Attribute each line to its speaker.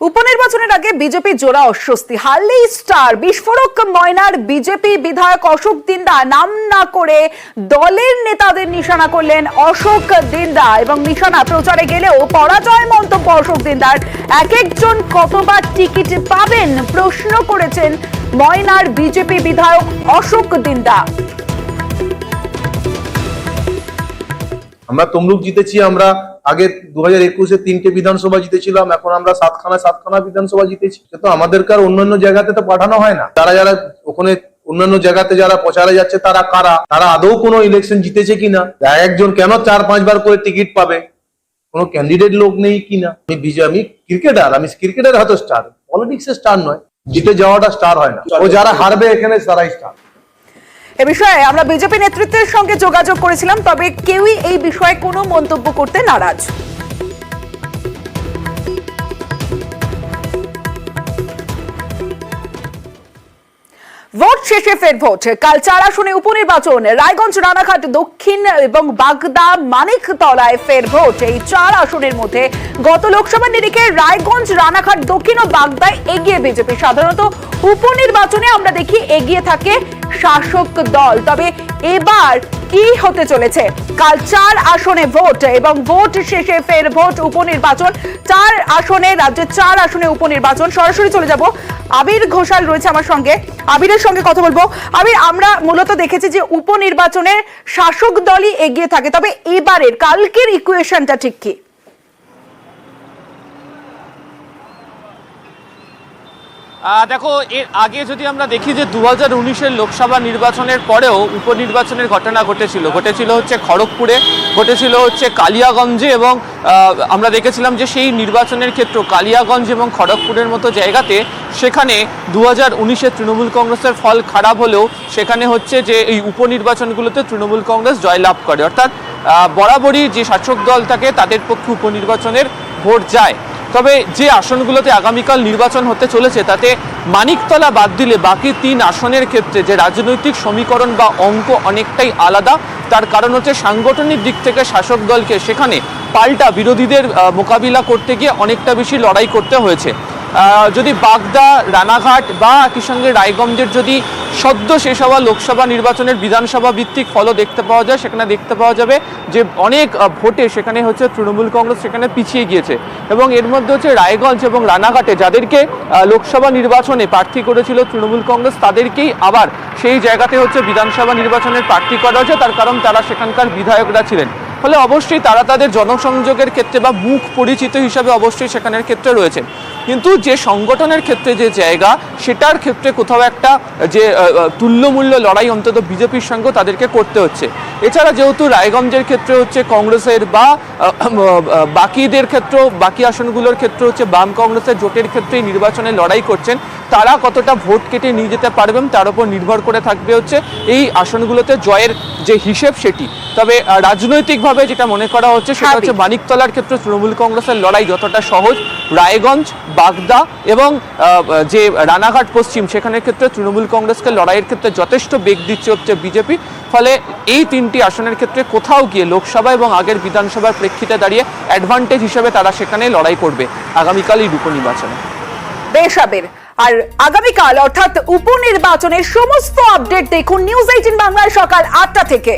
Speaker 1: উপনির্বাচনের আগে বিজেপি জোড়া অস্বস্তি, হারলেই স্টার বিস্ফোরক ময়নার বিজেপি বিধায়ক অশোক দিন্দা নাম না করে দলের নেতাদের নিশানা করলেন অশোক দিন্দা এবং নিশানা প্রচারে গেলেও পরাজয় মন্তব্য অশোক দিন্দার। এক একজন কতবার টিকিট পাবেন প্রশ্ন করেছেন ময়নার বিজেপি বিধায়ক অশোক দিন্দা।
Speaker 2: আমরা তমলুক জিতেছি, আমরা আগে 2021-এ 3টে বিধানসভা জিতেছিলাম, এখন আমরা সাতখানা বিধানসভা জিতেছি। তো আমাদেরকে আর অন্যান্য জায়গাতে তো পাঠানো হয় না। যারা ওখানে অন্যান্য জায়গাতে যারা প্রচারে যাচ্ছে তারা কারা, তারা আদৌ কোনো ইলেকশন জিতেছে কিনা, একজন কেন 4-5 বার করে টিকিট পাবে, কোনো ক্যান্ডিডেট লোক নেই কিনা। আমি ক্রিকেটার হয়তো স্টার, পলিটিক্সের স্টার নয়। জিতে যাওয়াটা স্টার হয় না, ও যারা হারবে এখানে তারাই স্টার।
Speaker 1: এ বিষয়ে আমরা বিজেপি নেতৃত্বের সঙ্গে যোগাযোগ করেছিলাম, তবে কেউই এই বিষয়ে কোনো মন্তব্য করতে নারাজ। ভোট শেষে ফের ভোট। কাল 4 আসনে উপনির্বাচন, রায়গঞ্জ, রানাঘাট দক্ষিণ এবং বাগদা, মানিকতলায় ফের ভোট। এই 4 আসনের মধ্যে গত লোকসভা নিরিখে রায়গঞ্জ, রানাঘাট দক্ষিণ ও বাগদায় এগিয়ে বিজেপি। সাধারণত উপনির্বাচনে আমরা দেখি এগিয়ে থাকে শাসক দল, তবে এবার কি হতে চলেছে? কাল 4 আসনে ভোট এবং ভোট শেষে ফের ভোট। উপনির্বাচন 4 আসনে, রাজ্যের 4 আসনে উপনির্বাচন। সরাসরি চলে যাব, আবির ঘোষাল রয়েছে আমার সঙ্গে, আবিরের সঙ্গে কথা বলবো। আবির, আমরা মূলত দেখেছি যে উপনির্বাচনে শাসক দলই এগিয়ে থাকে, তবে এবারের কালকের ইকুয়েশনটা ঠিক কি?
Speaker 3: দেখো, এর আগে যদি আমরা দেখি যে 2019-এর লোকসভা নির্বাচনের পরেও উপনির্বাচনের ঘটনা ঘটেছিল হচ্ছে খড়গপুরে, ঘটেছিল হচ্ছে কালিয়াগঞ্জে, এবং আমরা দেখেছিলাম যে সেই নির্বাচনের ক্ষেত্রে কালিয়াগঞ্জ এবং খড়গপুরের মতো জায়গাতে সেখানে 2019-এ তৃণমূল কংগ্রেসের ফল খারাপ হলেও সেখানে হচ্ছে যে এই উপনির্বাচনগুলোতে তৃণমূল কংগ্রেস জয়লাভ করে, অর্থাৎ বরাবরই যে শাসক দল থাকে তাদের পক্ষে উপনির্বাচনের ভোট যায়। তবে যে আসনগুলোতে আগামীকাল নির্বাচন হতে চলেছে তাতে মানিকতলা বাদ দিলে বাকি 3 আসনের ক্ষেত্রে যে রাজনৈতিক সমীকরণ বা অঙ্ক অনেকটাই আলাদা। তার কারণ হচ্ছে সাংগঠনিক দিক থেকে শাসক দলকে সেখানে পাল্টা বিরোধীদের মোকাবিলা করতে গিয়ে অনেকটা বেশি লড়াই করতে হয়েছে। যদি বাগদা, রানাঘাট বা একই সঙ্গে রায়গঞ্জের যদি সদ্য শেষ হওয়া লোকসভা নির্বাচনের বিধানসভা ভিত্তিক ফলও দেখতে পাওয়া যায়, সেখানে দেখতে পাওয়া যাবে যে অনেক ভোটে সেখানে হচ্ছে তৃণমূল কংগ্রেস সেখানে পিছিয়ে গিয়েছে। এবং এর মধ্যে হচ্ছে রায়গঞ্জ এবং রানাঘাটে যাদেরকে লোকসভা নির্বাচনে প্রার্থী করেছিল তৃণমূল কংগ্রেস, তাদেরকেই আবার সেই জায়গাতে হচ্ছে বিধানসভা নির্বাচনের প্রার্থী করা হয়েছে, তার কারণ তারা সেখানকার বিধায়করা ছিলেন। ফলে অবশ্যই তারা তাদের জনসংযোগের ক্ষেত্রে বা মুখ পরিচিত হিসাবে অবশ্যই সেখানের ক্ষেত্রে রয়েছে, কিন্তু যে সংগঠনের ক্ষেত্রে যে জায়গা সেটার ক্ষেত্রে কোথাও একটা যে তুল্যমূল্য লড়াই অন্তত বিজেপির সঙ্গে তাদেরকে করতে হচ্ছে। এছাড়া যেহেতু রায়গঞ্জের ক্ষেত্রে হচ্ছে কংগ্রেসের বা বাকিদের ক্ষেত্রেও বাকি আসনগুলোর ক্ষেত্রে হচ্ছে বাম কংগ্রেসের জোটের ক্ষেত্রেই নির্বাচনে লড়াই করছেন, তারা কতটা ভোট কেটে নিয়ে যেতে পারবেন তার উপর নির্ভর করে থাকবে হচ্ছে এই আসনগুলোতে জয়ের যে হিসেব সেটি। তবে রাজনৈতিকভাবে যেটা মনে করা হচ্ছে সেটা হচ্ছে মানিকতলার ক্ষেত্রে তৃণমূল কংগ্রেসের লড়াই যতটা সহজ, রায়গঞ্জ, বাগদা এবং যে রানাঘাট পশ্চিম সেখানের ক্ষেত্রে তৃণমূল কংগ্রেসকে লড়াইয়ের ক্ষেত্রে যথেষ্ট বেগ দিচ্ছে হচ্ছে বিজেপি। ফলে এই 3টি আসনের ক্ষেত্রে কোথাও গিয়ে লোকসভা এবং আগের বিধানসভার প্রেক্ষিতে দাঁড়িয়ে অ্যাডভান্টেজ হিসেবে তারা সেখানে লড়াই করবে আগামীকাল এই উপনির্বাচনে।
Speaker 1: বেশ আবির, আর আগামীকাল অর্থাৎ উপনির্বাচনের সমস্ত আপডেট দেখুন নিউজ 18 বাংলায় সকাল 8টা থেকে।